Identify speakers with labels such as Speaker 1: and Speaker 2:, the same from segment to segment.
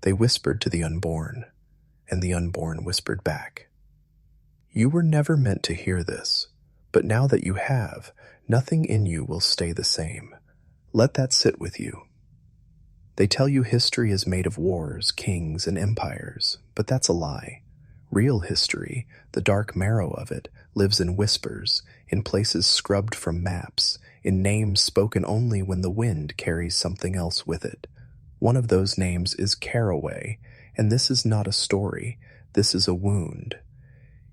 Speaker 1: They whispered to the unborn, and the unborn whispered back. You were never meant to hear this, but now that you have, nothing in you will stay the same. Let that sit with you. They tell you history is made of wars, kings, and empires, but that's a lie. Real history, the dark marrow of it, lives in whispers, in places scrubbed from maps, in names spoken only when the wind carries something else with it. One of those names is Carroway, and this is not a story, this is a wound.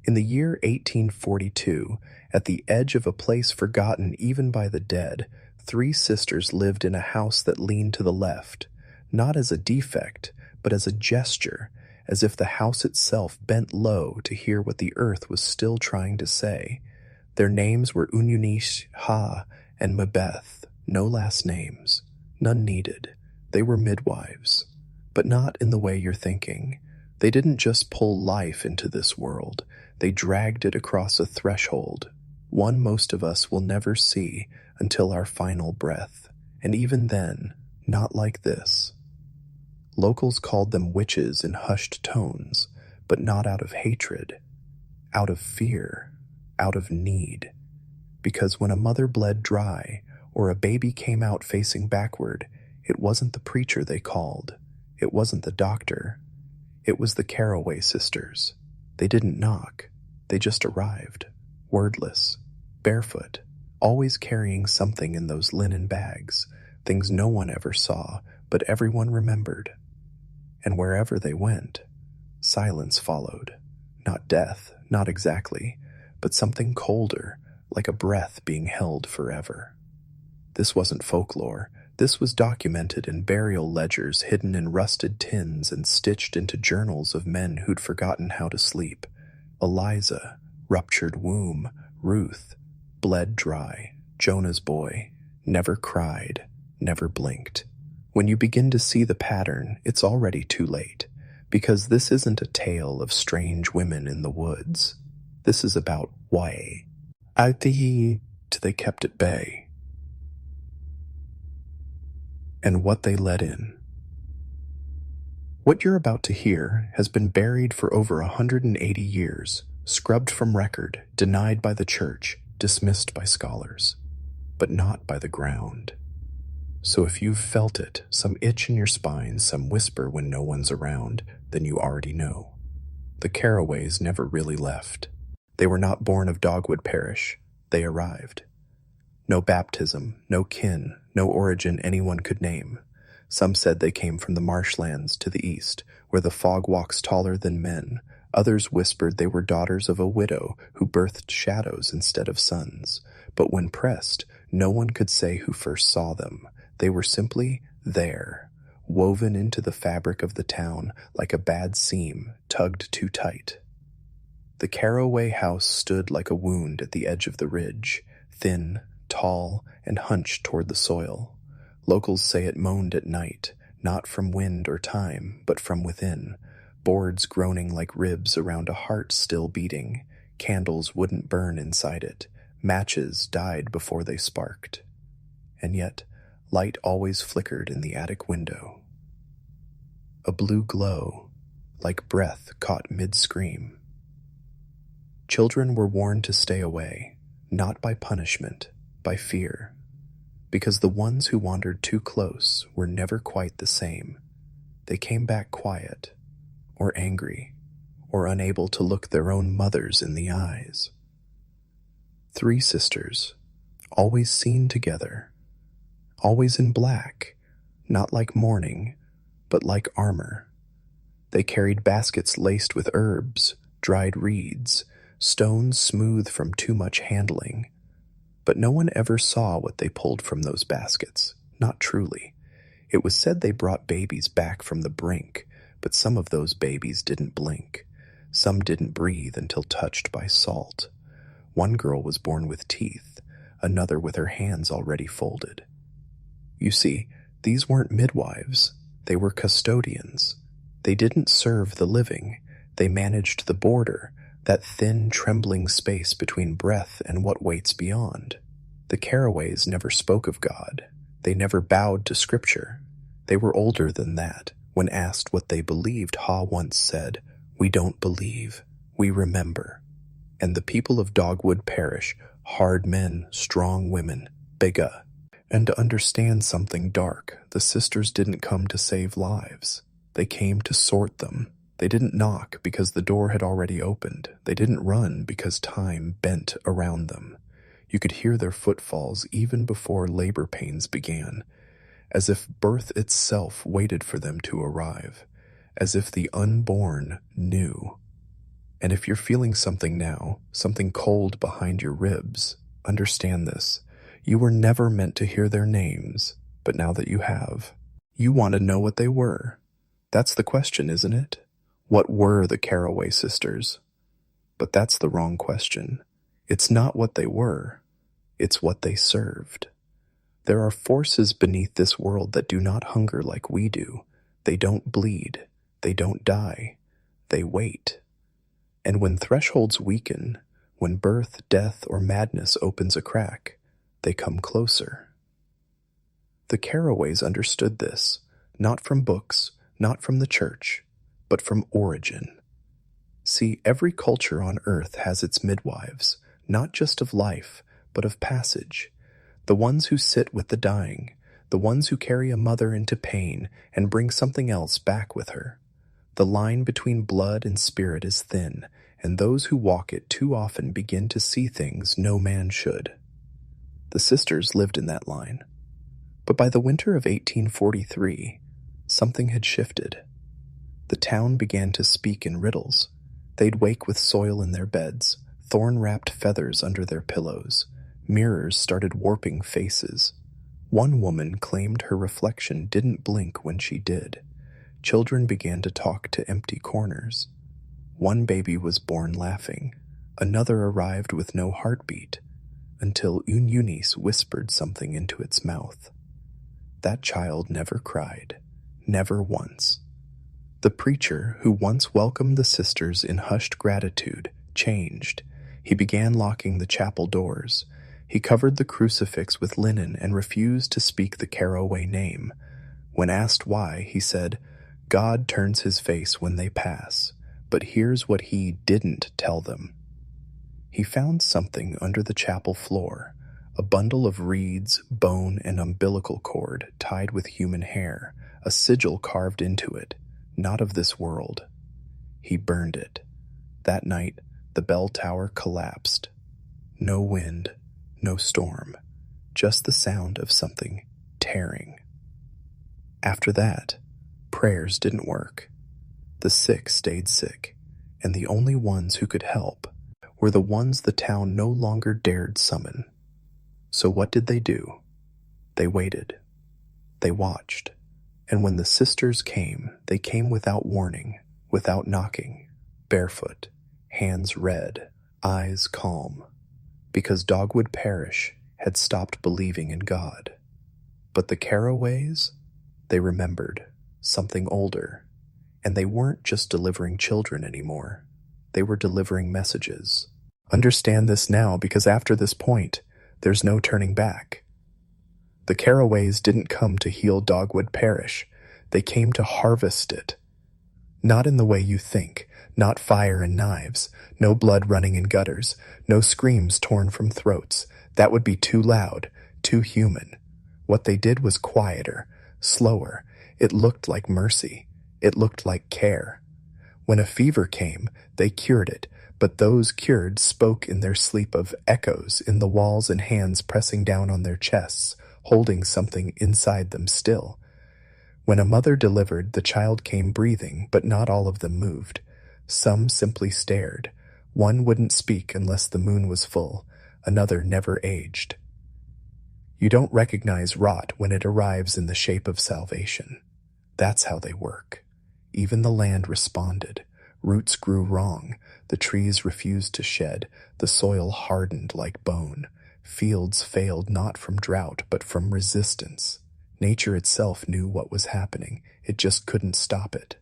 Speaker 1: In the year 1842, at the edge of a place forgotten even by the dead, 3 sisters lived in a house that leaned to the left, not as a defect, but as a gesture, as if the house itself bent low to hear what the earth was still trying to say. Their names were Unyunish, Ha, and Mabeth, no last names, none needed. They were midwives, but not in the way you're thinking. They didn't just pull life into this world, they dragged it across a threshold, one most of us will never see until our final breath, and even then, not like this. Locals called them witches in hushed tones, but not out of hatred, out of fear, out of need. Because when a mother bled dry, or a baby came out facing backward, it wasn't the preacher they called, it wasn't the doctor, it was the Carroway Sisters. They didn't knock, they just arrived, wordless, barefoot, always carrying something in those linen bags, things no one ever saw, but everyone remembered. And wherever they went, silence followed. Not death, not exactly, but something colder, like a breath being held forever. This wasn't folklore. This was documented in burial ledgers hidden in rusted tins and stitched into journals of men who'd forgotten how to sleep. Eliza, ruptured womb, Ruth, bled dry, Jonah's boy, never cried, never blinked. When you begin to see the pattern, it's already too late, because this isn't a tale of strange women in the woods. This is about why. Till they kept at bay. And what they let in. What you're about to hear has been buried for over 180 years, scrubbed from record, denied by the church, dismissed by scholars, but not by the ground. So if you've felt it, some itch in your spine, some whisper when no one's around, then you already know. The Carroways never really left. They were not born of Dogwood Parish. They arrived. No baptism, no kin, no origin anyone could name. Some said they came from the marshlands to the east, where the fog walks taller than men. Others whispered they were daughters of a widow who birthed shadows instead of sons. But when pressed, no one could say who first saw them. They were simply there, woven into the fabric of the town like a bad seam tugged too tight. The Carroway house stood like a wound at the edge of the ridge, thin, tall, and hunched toward the soil. Locals say it moaned at night, not from wind or time, but from within, boards groaning like ribs around a heart still beating. Candles wouldn't burn inside it. Matches died before they sparked. And yet, light always flickered in the attic window. A blue glow, like breath caught mid-scream. Children were warned to stay away, not by punishment, by fear, because the ones who wandered too close were never quite the same. They came back quiet, or angry, or unable to look their own mothers in the eyes. 3 sisters, always seen together, always in black, not like mourning, but like armor. They carried baskets laced with herbs, dried reeds, stones smooth from too much handling. But no one ever saw what they pulled from those baskets, not truly. It was said they brought babies back from the brink, but some of those babies didn't blink. Some didn't breathe until touched by salt. One girl was born with teeth, another with her hands already folded. You see, these weren't midwives. They were custodians. They didn't serve the living. They managed the border, that thin, trembling space between breath and what waits beyond. The Carroways never spoke of God. They never bowed to Scripture. They were older than that, When asked what they believed, Ha once said, "We don't believe, we remember." And the people of Dogwood Parish, hard men, strong women, bega. And to understand something dark, the sisters didn't come to save lives. They came to sort them. They didn't knock because the door had already opened. They didn't run because time bent around them. You could hear their footfalls even before labor pains began, as if birth itself waited for them to arrive, as if the unborn knew. And if you're feeling something now, something cold behind your ribs, understand this. You were never meant to hear their names, but now that you have, you want to know what they were. That's the question, isn't it? What were the Carroway Sisters? But that's the wrong question. It's not what they were, it's what they served. There are forces beneath this world that do not hunger like we do. They don't bleed. They don't die. They wait. And when thresholds weaken, when birth, death, or madness opens a crack, they come closer. The Carroways understood this, not from books, not from the church, but from origin. See, every culture on earth has its midwives, not just of life, but of passage. The ones who sit with the dying, the ones who carry a mother into pain and bring something else back with her. The line between blood and spirit is thin, and those who walk it too often begin to see things no man should. The sisters lived in that line. But by the winter of 1843, something had shifted. The town began to speak in riddles. They'd wake with soil in their beds, thorn-wrapped feathers under their pillows. Mirrors started warping faces. One woman claimed her reflection didn't blink when she did. Children began to talk to empty corners. One baby was born laughing. Another arrived with no heartbeat, until Eunice whispered something into its mouth. That child never cried, never once. The preacher, who once welcomed the sisters in hushed gratitude, changed. He began locking the chapel doors. He covered the crucifix with linen and refused to speak the Carroway name. When asked why, he said, "God turns his face when they pass, but here's what he didn't tell them." He found something under the chapel floor, a bundle of reeds, bone, and umbilical cord tied with human hair, a sigil carved into it, not of this world. He burned it. That night, the bell tower collapsed. No wind, no storm, just the sound of something tearing. After that, prayers didn't work. The sick stayed sick, and the only ones who could help were the ones the town no longer dared summon. So what did they do? They waited. They watched. And when the sisters came, they came without warning, without knocking, barefoot, hands red, eyes calm, because Dogwood Parish had stopped believing in God. But the Carroways, they remembered something older, and they weren't just delivering children anymore. They were delivering messages. Understand this now, because after this point, there's no turning back. The Carroways didn't come to heal Dogwood Parish. They came to harvest it. Not in the way you think, not fire and knives, no blood running in gutters, no screams torn from throats. That would be too loud, too human. What they did was quieter, slower. It looked like mercy. It looked like care. When a fever came, they cured it, but those cured spoke in their sleep of echoes in the walls and hands pressing down on their chests, holding something inside them still. When a mother delivered, the child came breathing, but not all of them moved. Some simply stared. One wouldn't speak unless the moon was full. Another never aged. You don't recognize rot when it arrives in the shape of salvation. That's how they work. Even the land responded. Roots grew wrong. The trees refused to shed. The soil hardened like bone. Fields failed not from drought, but from resistance. Nature itself knew what was happening. It just couldn't stop it.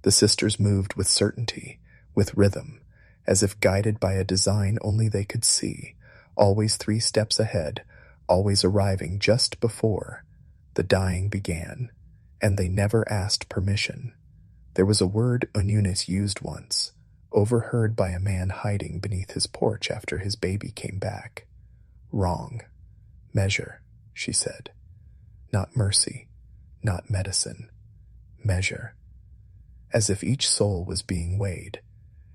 Speaker 1: The sisters moved with certainty, with rhythm, as if guided by a design only they could see, always 3 steps ahead, always arriving just before the dying began. And they never asked permission. There was a word Eunice used once, overheard by a man hiding beneath his porch after his baby came back. Wrong. Measure, she said. Not mercy, not medicine. Measure. As if each soul was being weighed,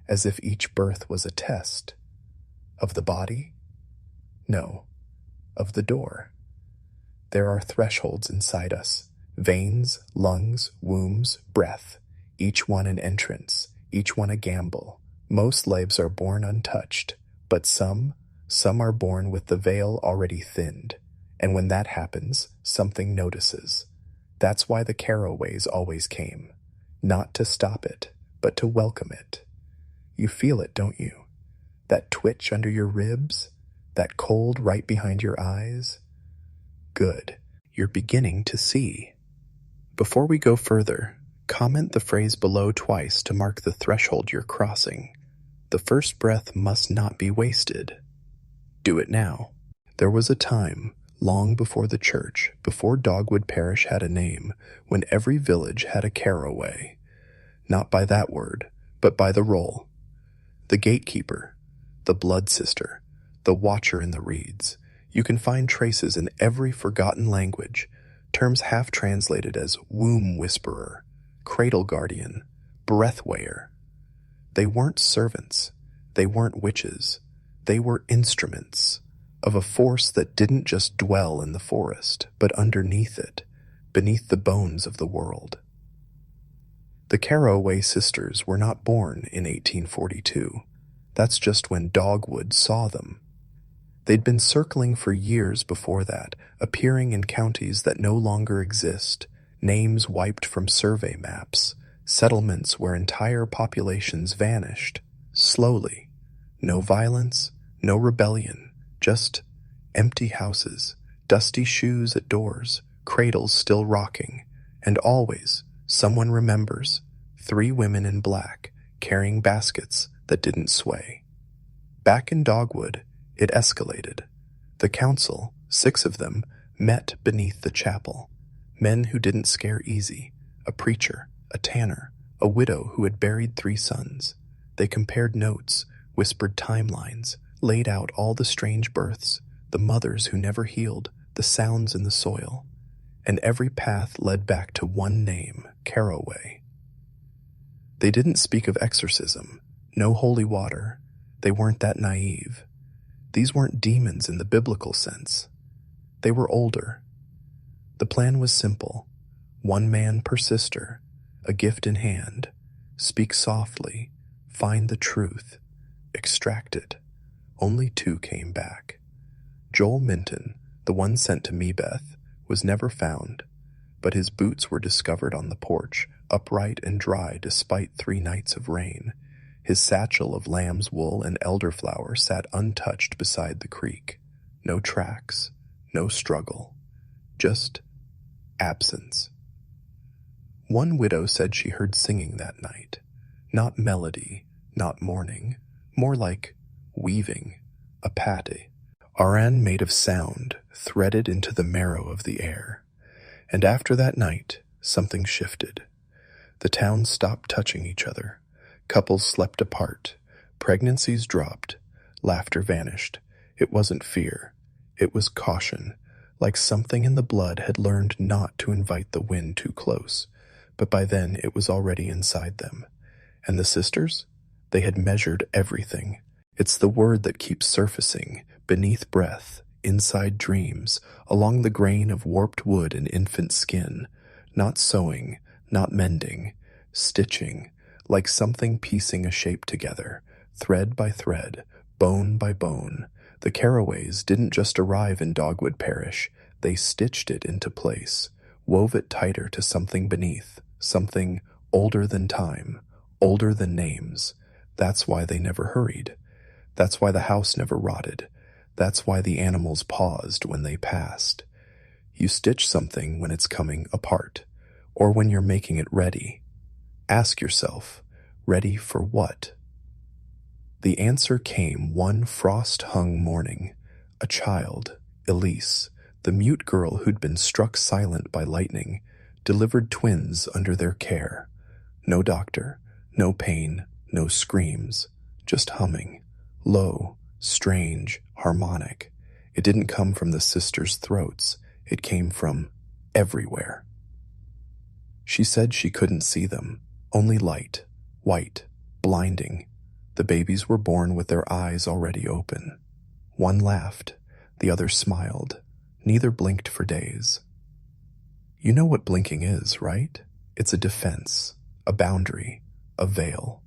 Speaker 1: as if each birth was a test. Of the body? No, of the door. There are thresholds inside us, veins, lungs, wombs, breath, each one an entrance, each one a gamble. Most lives are born untouched, but some are born with the veil already thinned, and when that happens, something notices. That's why the Carroways always came, not to stop it, but to welcome it. You feel it, don't you? That twitch under your ribs? That cold right behind your eyes? Good. You're beginning to see. Before we go further, comment the phrase below twice to mark the threshold you're crossing. The first breath must not be wasted. Do it now. There was a time, long before the church, before Dogwood Parish had a name, when every village had a Carroway. Not by that word, but by the role. The gatekeeper, the blood sister, the watcher in the reeds. You can find traces in every forgotten language, terms half translated as womb whisperer, cradle guardian, breath weigher. They weren't servants, they weren't witches, they were instruments of a force that didn't just dwell in the forest, but underneath it, beneath the bones of the world. The Carroway Sisters were not born in 1842. That's just when Dogwood saw them. They'd been circling for years before that, appearing in counties that no longer exist, names wiped from survey maps, settlements where entire populations vanished, slowly. No violence, no rebellion, just empty houses, dusty shoes at doors, cradles still rocking, and always, someone remembers, 3 women in black, carrying baskets that didn't sway. Back in Dogwood, it escalated. The council, 6 of them, met beneath the chapel. Men who didn't scare easy, a preacher, a tanner, a widow who had buried 3 sons. They compared notes, whispered timelines, laid out all the strange births, the mothers who never healed, the sounds in the soil. And every path led back to one name, Carroway. They didn't speak of exorcism, no holy water. They weren't that naive. These weren't demons in the biblical sense. They were older. The plan was simple. 1 man per sister, a gift in hand. Speak softly, find the truth, extract it. Only 2 came back. Joel Minton, the one sent to Mebeth, was never found, but his boots were discovered on the porch, upright and dry despite 3 nights of rain. His satchel of lamb's wool and elderflower sat untouched beside the creek. No tracks, no struggle, just absence. One widow said she heard singing that night. Not melody, not mourning, more like weaving, a pate. Aran made of sound, threaded into the marrow of the air. And after that night, something shifted. The town stopped touching each other. Couples slept apart. Pregnancies dropped. Laughter vanished. It wasn't fear. It was caution, like something in the blood had learned not to invite the wind too close. But by then it was already inside them. And the sisters? They had measured everything. It's the word that keeps surfacing, beneath breath, inside dreams, along the grain of warped wood and infant skin. Not sewing, not mending, stitching, like something piecing a shape together, thread by thread, bone by bone. The Carroways didn't just arrive in Dogwood Parish, they stitched it into place, wove it tighter to something beneath, something older than time, older than names. That's why they never hurried. That's why the house never rotted. That's why the animals paused when they passed. You stitch something when it's coming apart, or when you're making it ready. Ask yourself, ready for what? The answer came one frost-hung morning. A child, Elise, the mute girl who'd been struck silent by lightning, delivered twins under their care. No doctor, no pain, no screams, just humming, low, strange, harmonic. It didn't come from the sisters' throats, it came from everywhere. She said she couldn't see them, only light, white, blinding. The babies were born with their eyes already open. One laughed, the other smiled. Neither blinked for days. You know what blinking is, right? It's a defense, a boundary, a veil.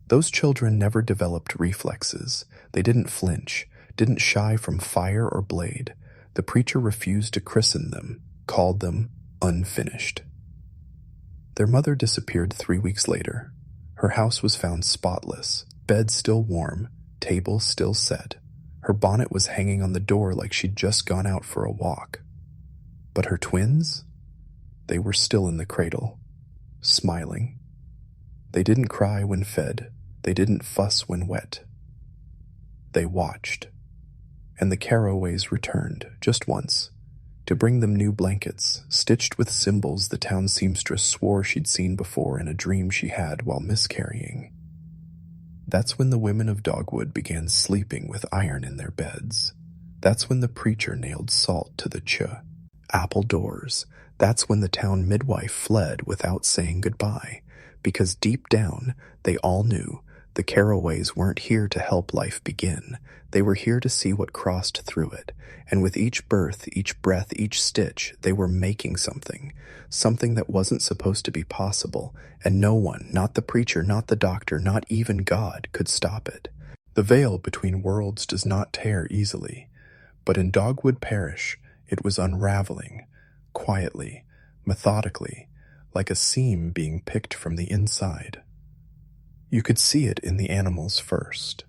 Speaker 1: Those children never developed reflexes. They didn't flinch, didn't shy from fire or blade. The preacher refused to christen them, called them unfinished. Their mother disappeared 3 weeks later. Her house was found spotless, bed still warm, table still set. Her bonnet was hanging on the door like she'd just gone out for a walk. But her twins? They were still in the cradle, smiling. They didn't cry when fed. They didn't fuss when wet. They watched. And the Carroways returned, just once, to bring them new blankets, stitched with symbols the town seamstress swore she'd seen before in a dream she had while miscarrying. That's when the women of Dogwood began sleeping with iron in their beds. That's when the preacher nailed salt to the apple doors. That's when the town midwife fled without saying goodbye, because deep down they all knew the Carroways weren't here to help life begin. They were here to see what crossed through it, and with each birth, each breath, each stitch, they were making something that wasn't supposed to be possible, and no one, not the preacher, not the doctor, not even God, could stop it. The veil between worlds does not tear easily, but in Dogwood Parish, it was unraveling, quietly, methodically, like a seam being picked from the inside. You could see it in the animals first.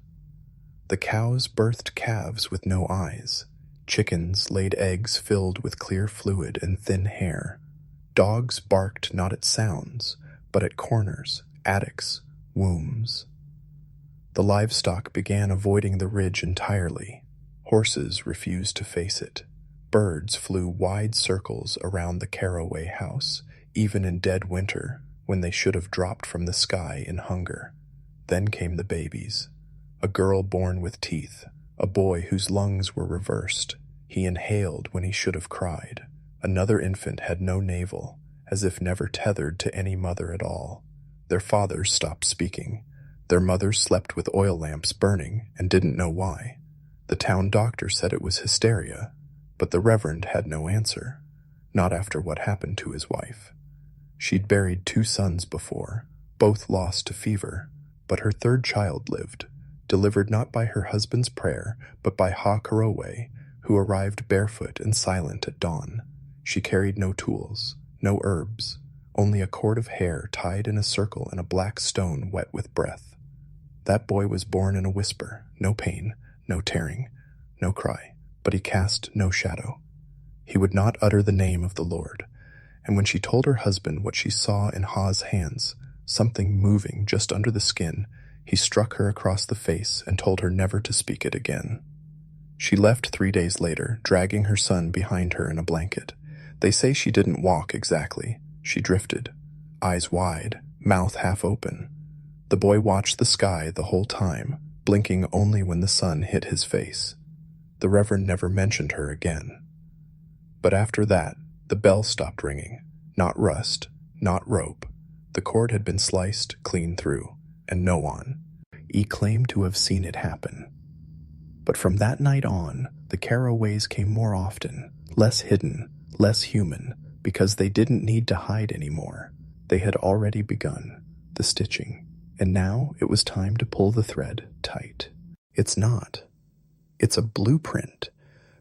Speaker 1: The cows birthed calves with no eyes. Chickens laid eggs filled with clear fluid and thin hair. Dogs barked not at sounds, but at corners, attics, wombs. The livestock began avoiding the ridge entirely. Horses refused to face it. Birds flew wide circles around the Carroway house, even in dead winter, when they should have dropped from the sky in hunger. Then came the babies. A girl born with teeth, a boy whose lungs were reversed. He inhaled when he should have cried. Another infant had no navel, as if never tethered to any mother at all. Their fathers stopped speaking. Their mothers slept with oil lamps burning and didn't know why. The town doctor said it was hysteria, but the Reverend had no answer, not after what happened to his wife. She'd buried 2 sons before, both lost to fever, but her 3rd child lived, delivered not by her husband's prayer, but by Carroway, who arrived barefoot and silent at dawn. She carried no tools, no herbs, only a cord of hair tied in a circle and a black stone wet with breath. That boy was born in a whisper, no pain, no tearing, no cry, but he cast no shadow. He would not utter the name of the Lord, and when she told her husband what she saw in Ha's hands, something moving just under the skin, he struck her across the face and told her never to speak it again. She left 3 days later, dragging her son behind her in a blanket. They say she didn't walk exactly. She drifted, eyes wide, mouth half open. The boy watched the sky the whole time, blinking only when the sun hit his face. The Reverend never mentioned her again. But after that, the bell stopped ringing. Not rust, not rope. The cord had been sliced clean through, and no one. He claimed to have seen it happen. But from that night on, the Carroways came more often, less hidden, less human, because they didn't need to hide anymore. They had already begun the stitching, and now it was time to pull the thread tight. It's not. It's a blueprint,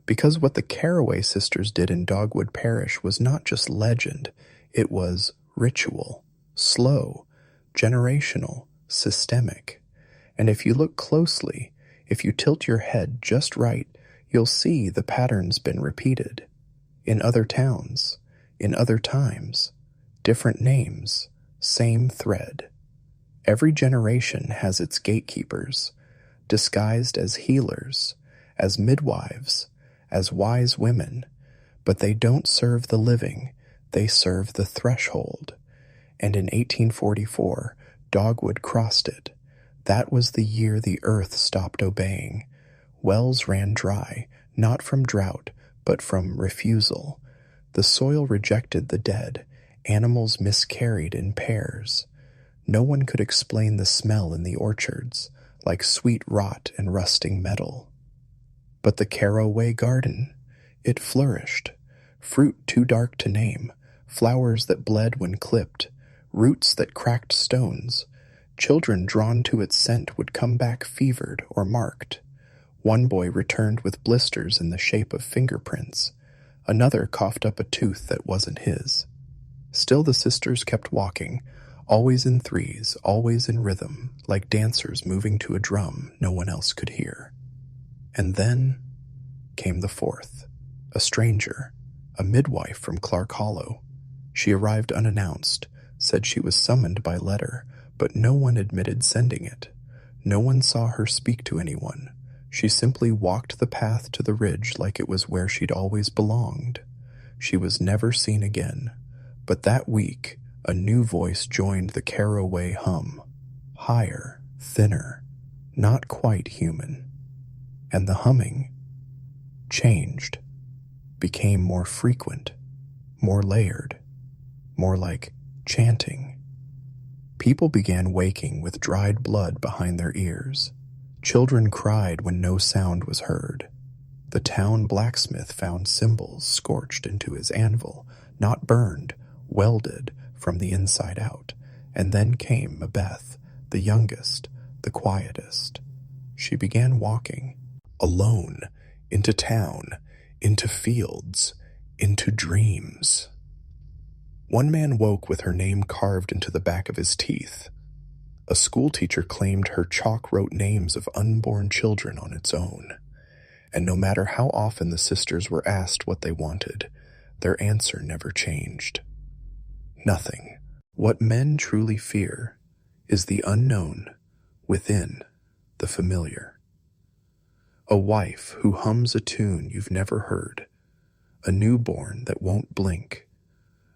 Speaker 1: because what the Carroway Sisters did in Dogwood Parish was not just legend, it was ritual, slow, generational, systemic. And if you look closely, if you tilt your head just right, you'll see the pattern's been repeated. In other towns, in other times, different names, same thread. Every generation has its gatekeepers, disguised as healers, as midwives, as wise women, but they don't serve the living, They serve the threshold, and in 1844, Dogwood crossed it. That was the year the earth stopped obeying. Wells ran dry, not from drought, but from refusal. The soil rejected the dead. Animals miscarried in pairs. No one could explain the smell in the orchards, like sweet rot and rusting metal. But the Carroway garden, it flourished. Fruit too dark to name, flowers that bled when clipped, roots that cracked stones. Children drawn to its scent would come back fevered or marked. One boy returned with blisters in the shape of fingerprints. Another coughed up a tooth that wasn't his. Still the sisters kept walking, always in threes, always in rhythm, like dancers moving to a drum no one else could hear. And then came the fourth, a stranger, a midwife from Clark Hollow. She arrived unannounced, said she was summoned by letter, but no one admitted sending it. No one saw her speak to anyone. She simply walked the path to the ridge like it was where she'd always belonged. She was never seen again. But that week, a new voice joined the Carroway hum. Higher, thinner, not quite human. And the humming changed, became more frequent, more layered, more like chanting. People began waking with dried blood behind their ears. Children cried when no sound was heard. The town blacksmith found symbols scorched into his anvil, not burned, welded from the inside out. And then came Mabeth, the youngest, the quietest. She began walking, alone, into town, into fields, into dreams. One man woke with her name carved into the back of his teeth. A schoolteacher claimed her chalk wrote names of unborn children on its own. And no matter how often the sisters were asked what they wanted, their answer never changed. Nothing. What men truly fear is the unknown within the familiar. A wife who hums a tune you've never heard, a newborn that won't blink,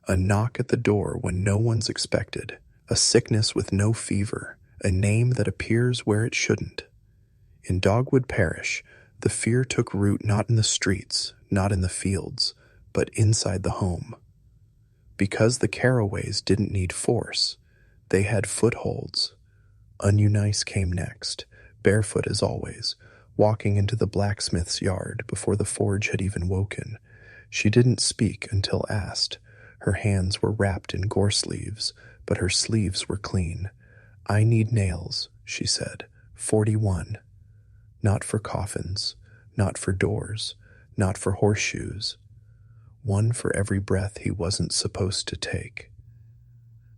Speaker 1: a knock at the door when no one's expected, a sickness with no fever, a name that appears where it shouldn't. In Dogwood Parish, the fear took root not in the streets, not in the fields, but inside the home. Because the Carroways didn't need force, they had footholds. Eunice came next, barefoot as always, walking into the blacksmith's yard before the forge had even woken. She didn't speak until asked. Her hands were wrapped in gorse leaves, but her sleeves were clean. "I need nails," she said, 41. Not for coffins, not for doors, not for horseshoes. One for every breath he wasn't supposed to take.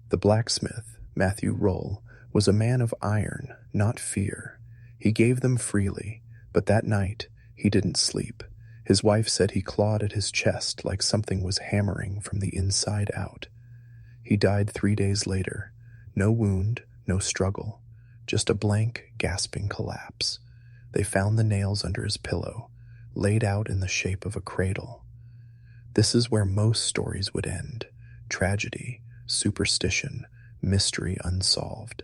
Speaker 1: The blacksmith, Matthew Rull, was a man of iron, not fear. He gave them freely, but that night he didn't sleep. His wife said he clawed at his chest like something was hammering from the inside out. He died 3 days later. No wound, no struggle, just a blank, gasping collapse. They found the nails under his pillow, laid out in the shape of a cradle. This is where most stories would end. Tragedy, superstition, mystery unsolved.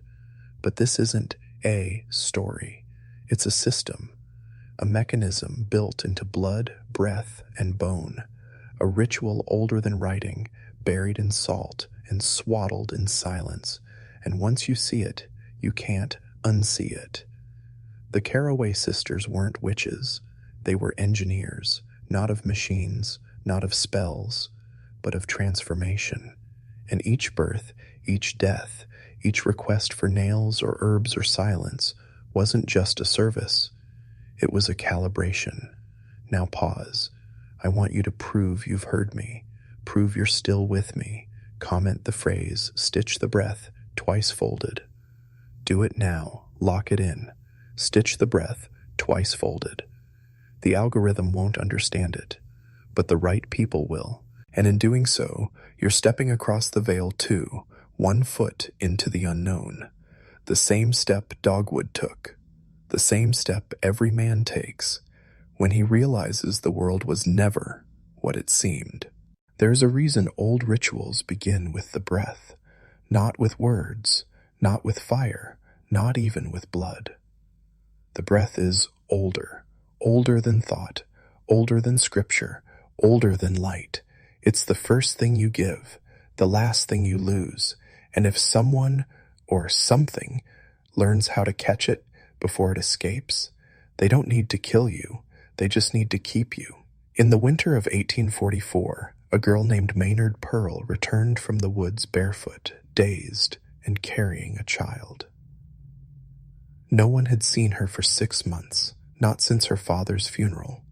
Speaker 1: But this isn't a story. It's a system, a mechanism built into blood, breath, and bone, a ritual older than writing, buried in salt and swaddled in silence. And once you see it, you can't unsee it. The Carroway sisters weren't witches. They were engineers, not of machines, not of spells, but of transformation. And each birth, each death, each request for nails or herbs or silence wasn't just a service. It was a calibration. Now pause. I want you to prove you've heard me. Prove you're still with me. Comment the phrase, stitch the breath, twice folded. Do it now. Lock it in. Stitch the breath, twice folded. The algorithm won't understand it, but the right people will. And in doing so, you're stepping across the veil too, 1 foot into the unknown. The same step Dogwood took. The same step every man takes when he realizes the world was never what it seemed. There's a reason old rituals begin with the breath, not with words, not with fire, not even with blood. The breath is older, older than thought, older than scripture, older than light. It's the first thing you give, the last thing you lose, and if someone or something learns how to catch it before it escapes, they don't need to kill you, they just need to keep you. In the winter of 1844, a girl named Maynard Pearl returned from the woods barefoot, dazed, and carrying a child. No one had seen her for 6 months, not since her father's funeral,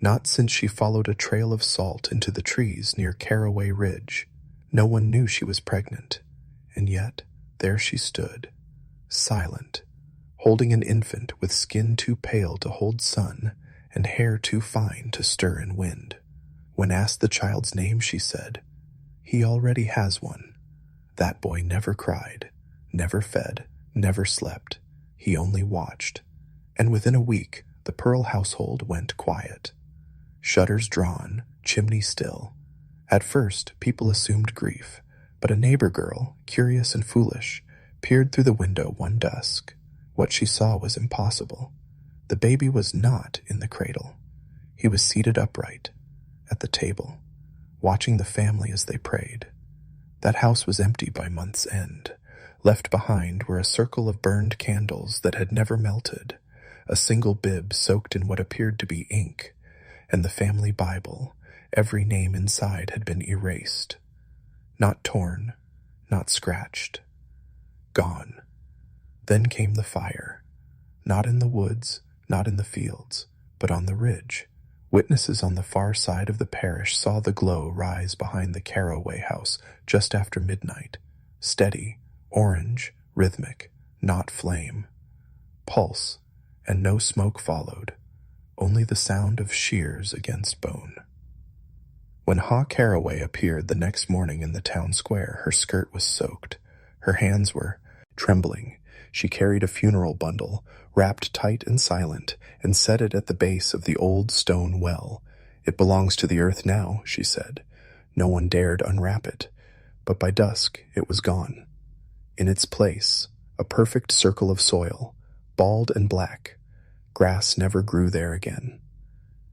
Speaker 1: not since she followed a trail of salt into the trees near Carroway Ridge. No one knew she was pregnant, and yet there she stood, silent, holding an infant with skin too pale to hold sun and hair too fine to stir in wind. When asked the child's name, she said, "He already has one. That boy never cried, never fed, never slept. He only watched." And within a week, the Pearl household went quiet. Shutters drawn, chimney still. At first, people assumed grief, but a neighbor girl, curious and foolish, peered through the window one dusk. What she saw was impossible. The baby was not in the cradle. He was seated upright, at the table, watching the family as they prayed. That house was empty by month's end. Left behind were a circle of burned candles that had never melted, a single bib soaked in what appeared to be ink, and the family Bible. Every name inside had been erased. Not torn, not scratched. Gone. Then came the fire. Not in the woods, not in the fields, but on the ridge. Witnesses on the far side of the parish saw the glow rise behind the Carroway house just after midnight. Steady, orange, rhythmic, not flame. Pulse, and no smoke followed, only the sound of shears against bone. When Carroway appeared the next morning in the town square, her skirt was soaked. Her hands were trembling. She carried a funeral bundle, wrapped tight and silent, and set it at the base of the old stone well. "It belongs to the earth now," she said. No one dared unwrap it, but by dusk it was gone. In its place, a perfect circle of soil, bald and black. Grass never grew there again.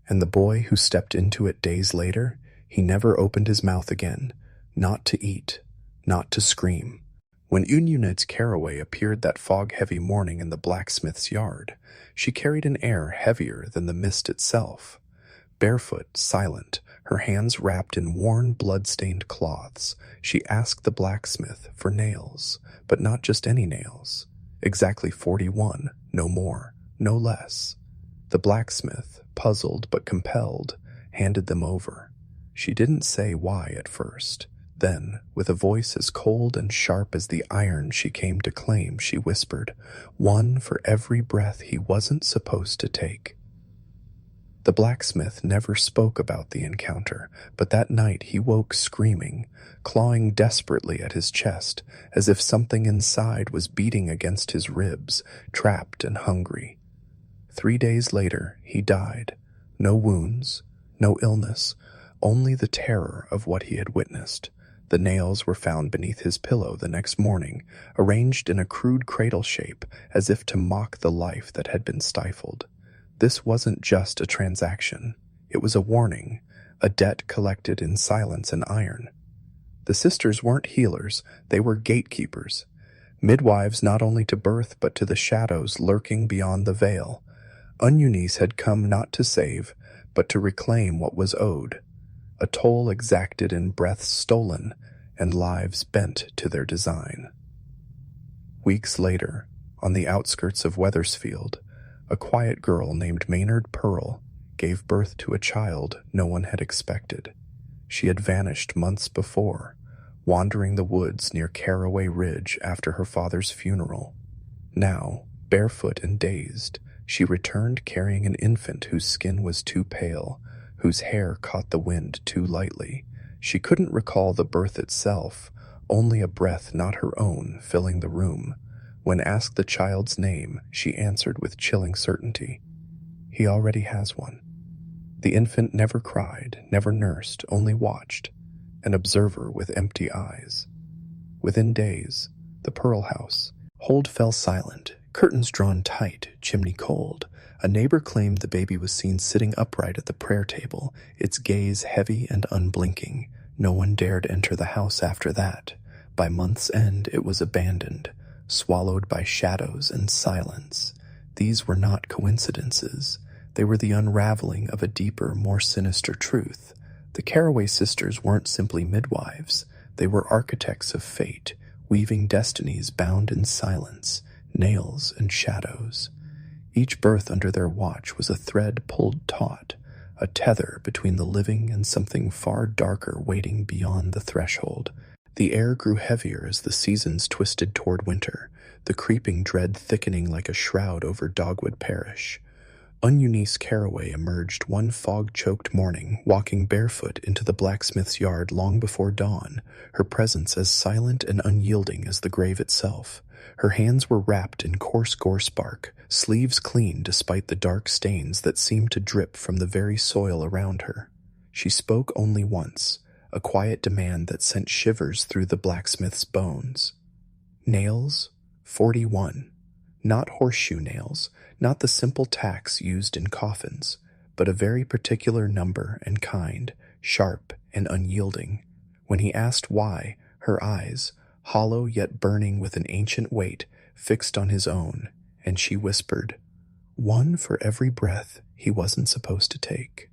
Speaker 1: And the boy who stepped into it days later, he never opened his mouth again, not to eat, not to scream. When Eunice Carroway appeared that fog-heavy morning in the blacksmith's yard, she carried an air heavier than the mist itself. Barefoot, silent, her hands wrapped in worn, blood-stained cloths, she asked the blacksmith for nails, but not just any nails. Exactly 41, no more, no less. The blacksmith, puzzled but compelled, handed them over. She didn't say why at first. Then, with a voice as cold and sharp as the iron she came to claim, she whispered, "One for every breath he wasn't supposed to take." The blacksmith never spoke about the encounter, but that night he woke screaming, clawing desperately at his chest, as if something inside was beating against his ribs, trapped and hungry. 3 days later, he died. No wounds, no illness, only the terror of what he had witnessed. The nails were found beneath his pillow the next morning, arranged in a crude cradle shape, as if to mock the life that had been stifled. This wasn't just a transaction. It was a warning, a debt collected in silence and iron. The sisters weren't healers, they were gatekeepers. Midwives not only to birth but to the shadows lurking beyond the veil. Eunice had come not to save, but to reclaim what was owed. A toll exacted in breaths stolen and lives bent to their design. Weeks later, on the outskirts of Wethersfield, a quiet girl named Maynard Pearl gave birth to a child no one had expected. She had vanished months before, wandering the woods near Carroway Ridge after her father's funeral. Now, barefoot and dazed, she returned carrying an infant whose skin was too pale, whose hair caught the wind too lightly. She couldn't recall the birth itself, only a breath not her own filling the room. When asked the child's name, she answered with chilling certainty, "He already has one." The infant never cried, never nursed, only watched. an observer with empty eyes. Within days, the Pearl House, hold fell silent, curtains drawn tight, chimney cold. A neighbor claimed the baby was seen sitting upright at the prayer table, its gaze heavy and unblinking. No one dared enter the house after that. By month's end, it was abandoned, swallowed by shadows and silence. These were not coincidences. They were the unraveling of a deeper, more sinister truth. The Carroway Sisters weren't simply midwives. They were architects of fate, weaving destinies bound in silence, nails and shadows. Each birth under their watch was a thread pulled taut, a tether between the living and something far darker waiting beyond the threshold. The air grew heavier as the seasons twisted toward winter, the creeping dread thickening like a shroud over Dogwood Parish. Eunice Carroway emerged one fog-choked morning, walking barefoot into the blacksmith's yard long before dawn, her presence as silent and unyielding as the grave itself. Her hands were wrapped in coarse gorse bark, sleeves clean despite the dark stains that seemed to drip from the very soil around her. She spoke only once, a quiet demand that sent shivers through the blacksmith's bones. Nails? 41. Not horseshoe nails, not the simple tacks used in coffins, but a very particular number and kind, sharp and unyielding. When he asked why, her eyes, hollow yet burning with an ancient weight, fixed on his own, and she whispered, "One for every breath he wasn't supposed to take."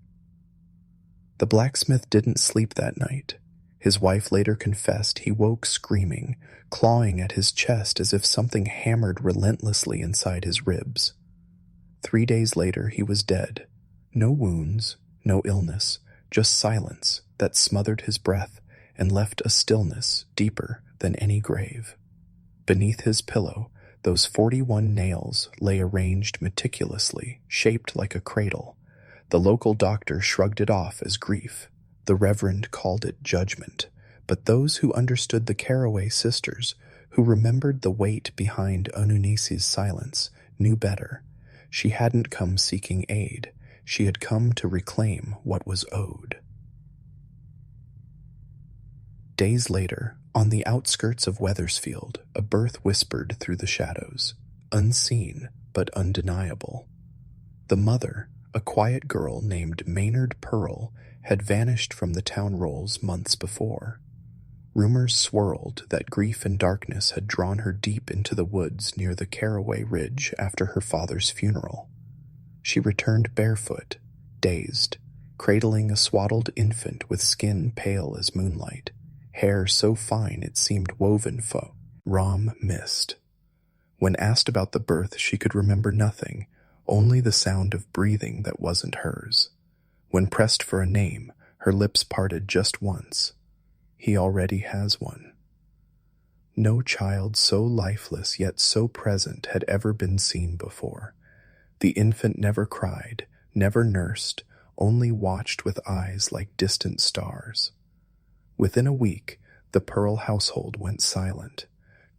Speaker 1: The blacksmith didn't sleep that night. His wife later confessed he woke screaming, clawing at his chest as if something hammered relentlessly inside his ribs. 3 days later, he was dead. No wounds, no illness, just silence that smothered his breath and left a stillness deeper than any grave. Beneath his pillow, those 41 nails lay arranged meticulously, shaped like a cradle. The local doctor shrugged it off as grief. The reverend called it judgment. But those who understood the Carroway Sisters, who remembered the weight behind Eunice's silence, knew better. She hadn't come seeking aid. She had come to reclaim what was owed. Days later, on the outskirts of Wethersfield, a birth whispered through the shadows, unseen but undeniable. The mother, a quiet girl named Maynard Pearl, had vanished from the town rolls months before. Rumors swirled that grief and darkness had drawn her deep into the woods near the Carroway Ridge after her father's funeral. She returned barefoot, dazed, cradling a swaddled infant with skin pale as moonlight, hair so fine it seemed woven from mist. When asked about the birth, she could remember nothing, only the sound of breathing that wasn't hers. When pressed for a name, her lips parted just once. He already has one. No child so lifeless yet so present had ever been seen before. The infant never cried, never nursed, only watched with eyes like distant stars. Within a week, the Pearl household went silent.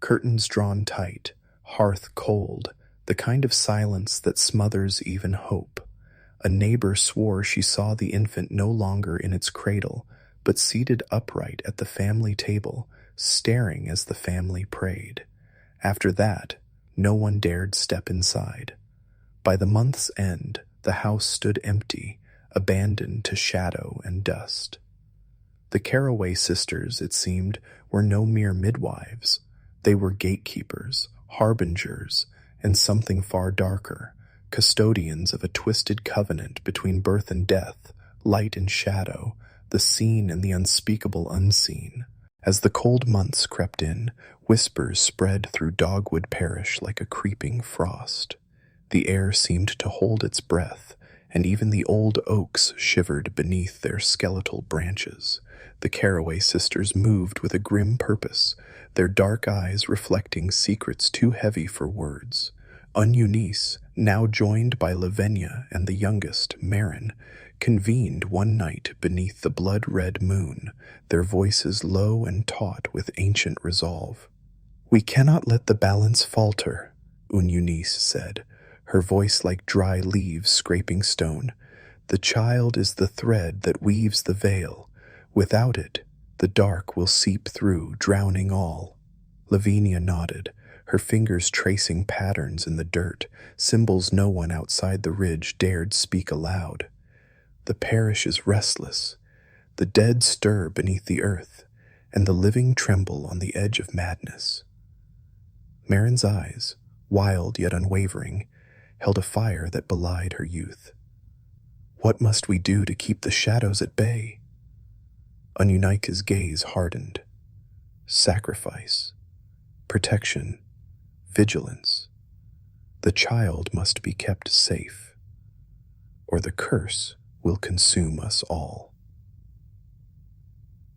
Speaker 1: Curtains drawn tight, hearth cold, the kind of silence that smothers even hope. A neighbor swore she saw the infant no longer in its cradle, but seated upright at the family table, staring as the family prayed. After that, no one dared step inside. By the month's end, the house stood empty, abandoned to shadow and dust. The Carroway Sisters, it seemed, were no mere midwives. They were gatekeepers, harbingers, and something far darker, custodians of a twisted covenant between birth and death, light and shadow, the seen and the unspeakable unseen. As the cold months crept in, whispers spread through Dogwood Parish like a creeping frost. The air seemed to hold its breath, and even the old oaks shivered beneath their skeletal branches. The Carroway Sisters moved with a grim purpose, their dark eyes reflecting secrets too heavy for words. Eunice, now joined by Lavinia and the youngest, Marin, convened one night beneath the blood-red moon, their voices low and taut with ancient resolve. "We cannot let the balance falter," Eunice said, her voice like dry leaves scraping stone. "The child is the thread that weaves the veil. Without it, The dark will seep through, drowning all. Lavinia nodded, her fingers tracing patterns in the dirt, symbols no one outside the ridge dared speak aloud. The parish is restless. The dead stir beneath the earth, and the living tremble on the edge of madness. Marin's eyes, wild yet unwavering, held a fire that belied her youth. What must we do to keep the shadows at bay? Ununika's gaze hardened. Sacrifice, protection, vigilance. The child must be kept safe, or the curse will consume us all.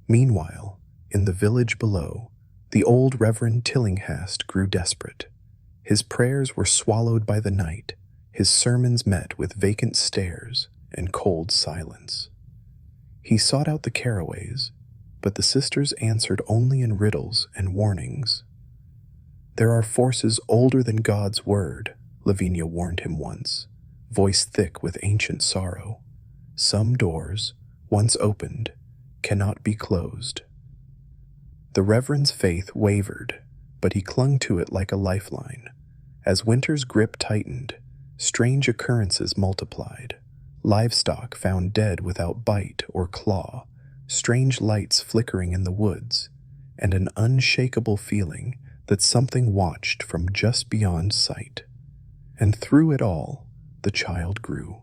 Speaker 1: Meanwhile, in the village below, the old Reverend Tillinghast grew desperate. His prayers were swallowed by the night, his sermons met with vacant stares and cold silence. He sought out the Carroways, but the sisters answered only in riddles and warnings. There are forces older than God's word, Lavinia warned him once, voice thick with ancient sorrow. Some doors, once opened, cannot be closed. The Reverend's faith wavered, but he clung to it like a lifeline. As winter's grip tightened, strange occurrences multiplied. Livestock found dead without bite or claw, strange lights flickering in the woods, and an unshakable feeling that something watched from just beyond sight. And through it all, the child grew,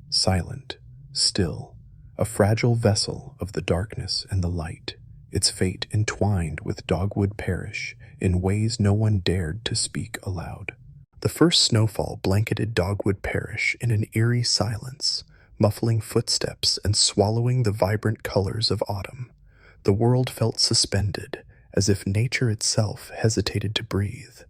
Speaker 1: silent, still, a fragile vessel of the darkness and the light, its fate entwined with Dogwood Parish in ways no one dared to speak aloud. The first snowfall blanketed Dogwood Parish in an eerie silence, muffling footsteps and swallowing the vibrant colors of autumn. The world felt suspended, as if nature itself hesitated to breathe.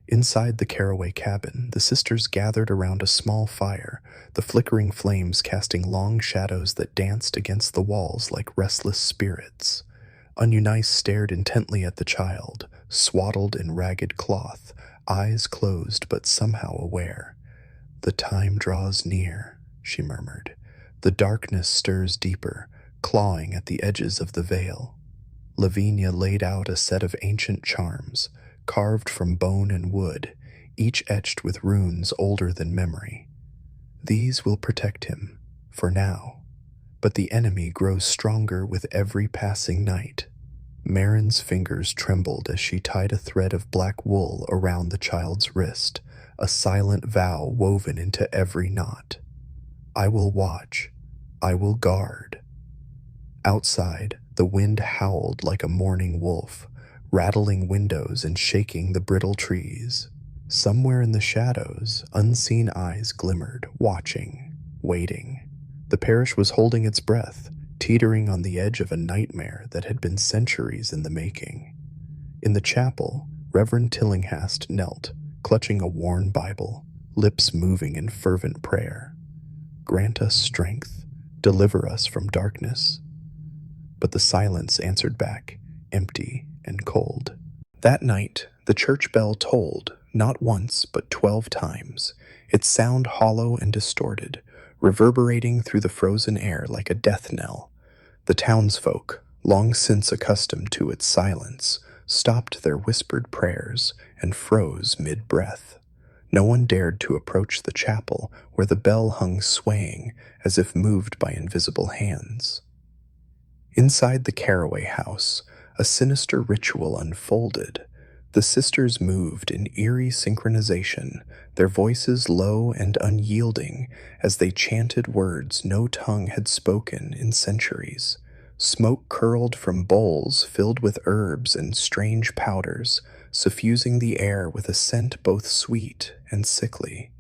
Speaker 1: Inside the Carroway cabin, the sisters gathered around a small fire, the flickering flames casting long shadows that danced against the walls like restless spirits. Ununice stared intently at the child, swaddled in ragged cloth, eyes closed but somehow aware. "The time draws near," she murmured. "The darkness stirs deeper, clawing at the edges of the veil." Lavinia laid out a set of ancient charms, carved from bone and wood, each etched with runes older than memory. These will protect him, for now, but the enemy grows stronger with every passing night. Marin's fingers trembled as she tied a thread of black wool around the child's wrist, a silent vow woven into every knot. "I will watch. I will guard." Outside, the wind howled like a mourning wolf, rattling windows and shaking the brittle trees. Somewhere in the shadows, unseen eyes glimmered, watching, waiting. The parish was holding its breath, teetering on the edge of a nightmare that had been centuries in the making. In the chapel, Reverend Tillinghast knelt, clutching a worn Bible, lips moving in fervent prayer. "Grant us strength, deliver us from darkness." But the silence answered back, empty and cold. That night, the church bell tolled, not once but 12 times, its sound hollow and distorted, reverberating through the frozen air like a death knell. The townsfolk, long since accustomed to its silence, stopped their whispered prayers and froze mid-breath. No one dared to approach the chapel where the bell hung swaying as if moved by invisible hands. Inside the Carroway house, a sinister ritual unfolded. The sisters moved in eerie synchronization, their voices low and unyielding as they chanted words no tongue had spoken in centuries. Smoke curled from bowls filled with herbs and strange powders, suffusing the air with a scent both sweet and sickly.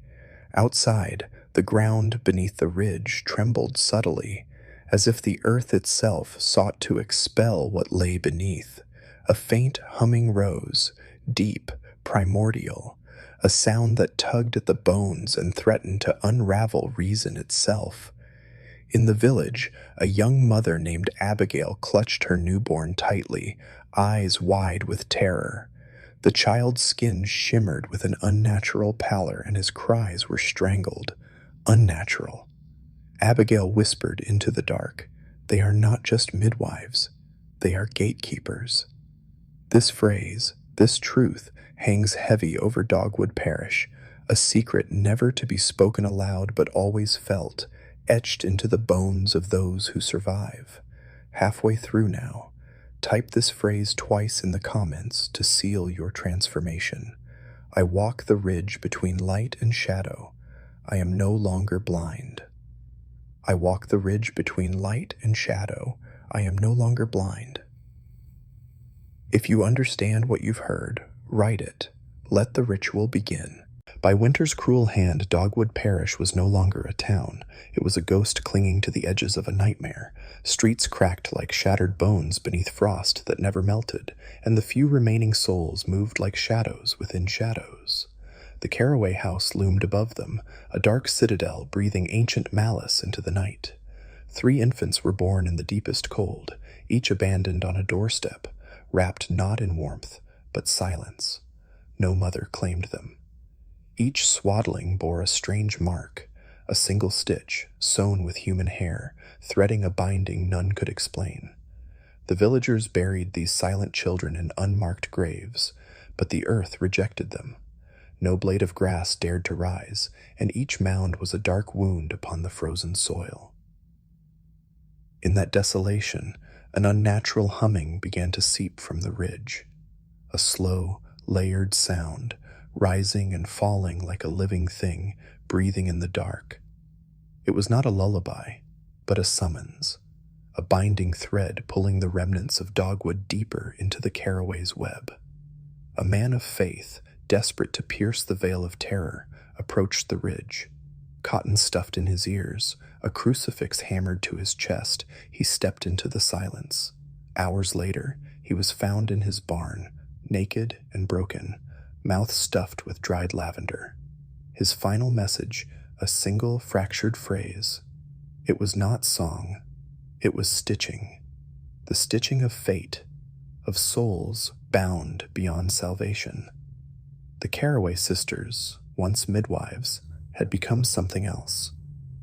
Speaker 1: Outside, the ground beneath the ridge trembled subtly, as if the earth itself sought to expel what lay beneath. A faint humming rose, deep, primordial, a sound that tugged at the bones and threatened to unravel reason itself. In the village, a young mother named Abigail clutched her newborn tightly, eyes wide with terror. The child's skin shimmered with an unnatural pallor and his cries were strangled. Unnatural. Abigail whispered into the dark, "They are not just midwives. They are gatekeepers. This phrase, this truth, hangs heavy over Dogwood Parish, a secret never to be spoken aloud but always felt, etched into the bones of those who survive. Halfway through now, type this phrase twice in the comments to seal your transformation. I walk the ridge between light and shadow. I am no longer blind. I walk the ridge between light and shadow. I am no longer blind. If you understand what you've heard, write it. Let the ritual begin. By winter's cruel hand, Dogwood Parish was no longer a town. It was a ghost clinging to the edges of a nightmare. Streets cracked like shattered bones beneath frost that never melted, and the few remaining souls moved like shadows within shadows. The Carroway house loomed above them, a dark citadel breathing ancient malice into the night. 3 infants were born in the deepest cold, each abandoned on a doorstep, wrapped not in warmth, but silence. No mother claimed them. Each swaddling bore a strange mark, a single stitch, sewn with human hair, threading a binding none could explain. The villagers buried these silent children in unmarked graves, but the earth rejected them. No blade of grass dared to rise, and each mound was a dark wound upon the frozen soil. In that desolation, an unnatural humming began to seep from the ridge, a slow, layered sound, rising and falling like a living thing, breathing in the dark. It was not a lullaby, but a summons, a binding thread pulling the remnants of Dogwood deeper into the Carroway's web. A man of faith, desperate to pierce the veil of terror, approached the ridge. Cotton stuffed in his ears, a crucifix hammered to his chest, he stepped into the silence. Hours later, he was found in his barn, naked and broken, mouth stuffed with dried lavender. His final message, a single fractured phrase. It was not song, it was stitching. The stitching of fate, of souls bound beyond salvation. The Carroway Sisters, once midwives, had become something else.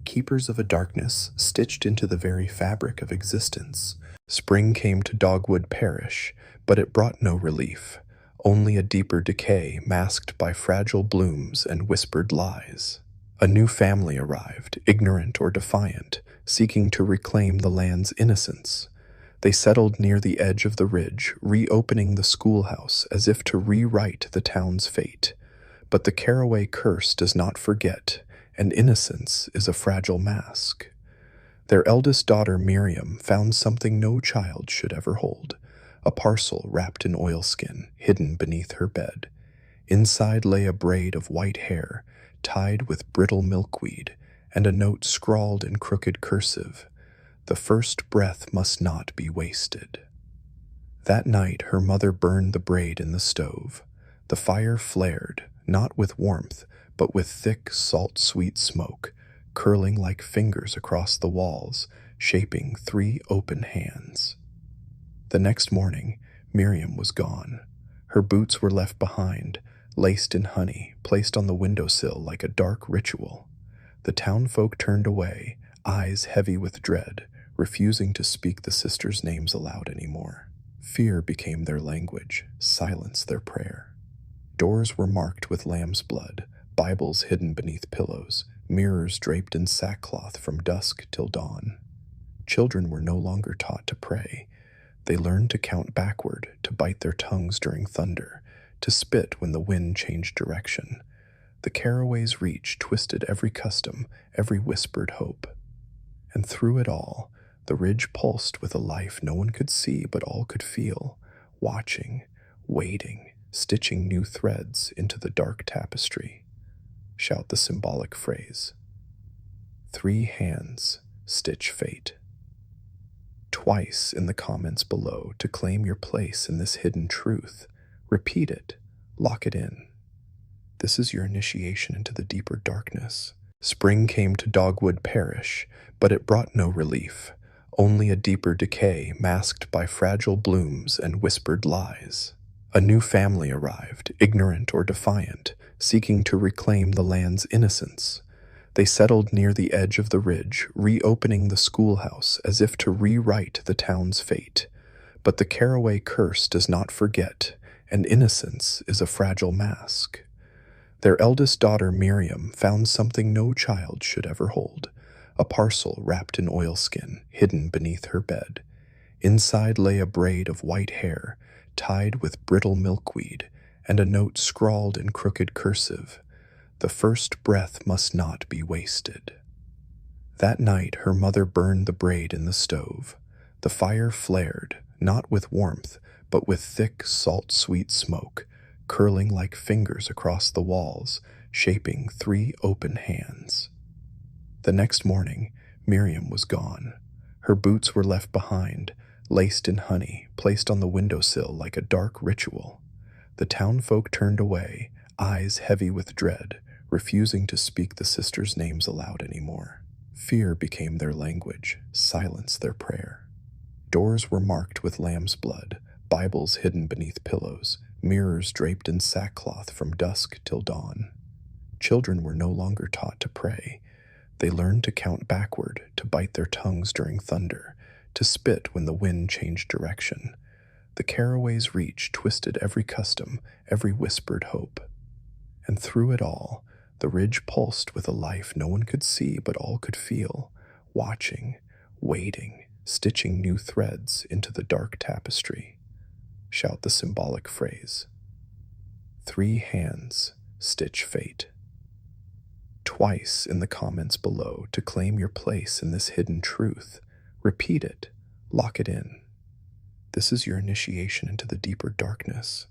Speaker 1: Keepers of a darkness stitched into the very fabric of existence. Spring came to Dogwood Parish, but it brought no relief, only a deeper decay masked by fragile blooms and whispered lies. A new family arrived, ignorant or defiant, seeking to reclaim the land's innocence. They settled near the edge of the ridge, reopening the schoolhouse as if to rewrite the town's fate. But the Carroway curse does not forget, and innocence is a fragile mask. Their eldest daughter, Miriam, found something no child should ever hold, a parcel wrapped in oilskin, hidden beneath her bed. Inside lay a braid of white hair, tied with brittle milkweed, and a note scrawled in crooked cursive. The first breath must not be wasted. That night her mother burned the braid in the stove. The fire flared, not with warmth, but with thick, salt-sweet smoke, curling like fingers across the walls, shaping 3 open hands. The next morning, Miriam was gone. Her boots were left behind, laced in honey, placed on the windowsill like a dark ritual. The townfolk turned away, eyes heavy with dread, refusing to speak the sisters' names aloud anymore. Fear became their language, silence their prayer. Doors were marked with lamb's blood, Bibles hidden beneath pillows, mirrors draped in sackcloth from dusk till dawn. Children were no longer taught to pray. They learned to count backward, to bite their tongues during thunder, to spit when the wind changed direction. The Carroway's reach twisted every custom, every whispered hope. And through it all, the ridge pulsed with a life no one could see but all could feel, watching, waiting, stitching new threads into the dark tapestry. Shout the symbolic phrase. 3 hands stitch fate. Twice in the comments below to claim your place in this hidden truth. Repeat it. Lock it in. This is your initiation into the deeper darkness. Spring came to Dogwood Parish, but it brought no relief, only a deeper decay masked by fragile blooms and whispered lies. A new family arrived, ignorant or defiant, seeking to reclaim the land's innocence. They settled near the edge of the ridge, reopening the schoolhouse as if to rewrite the town's fate. But the Carroway curse does not forget, and innocence is a fragile mask. Their eldest daughter, Miriam, found something no child should ever hold, a parcel wrapped in oilskin, hidden beneath her bed. Inside lay a braid of white hair, tied with brittle milkweed, and a note scrawled in crooked cursive: "The first breath must not be wasted." That night her mother burned the braid in the stove. The fire flared, not with warmth, but with thick, salt-sweet smoke, curling like fingers across the walls, shaping 3 open hands. The next morning, Miriam was gone. Her boots were left behind, laced in honey, placed on the windowsill like a dark ritual. The townfolk turned away, eyes heavy with dread, refusing to speak the sisters' names aloud anymore. Fear became their language, silence their prayer. Doors were marked with lamb's blood, Bibles hidden beneath pillows, mirrors draped in sackcloth from dusk till dawn. Children were no longer taught to pray. They learned to count backward, to bite their tongues during thunder, to spit when the wind changed direction. The Carroway's reach twisted every custom, every whispered hope. And through it all, the ridge pulsed with a life no one could see but all could feel, watching, waiting, stitching new threads into the dark tapestry. Shout the symbolic phrase. 3 hands stitch fate. Twice in the comments below to claim your place in this hidden truth. Repeat it. Lock it in. This is your initiation into the deeper darkness,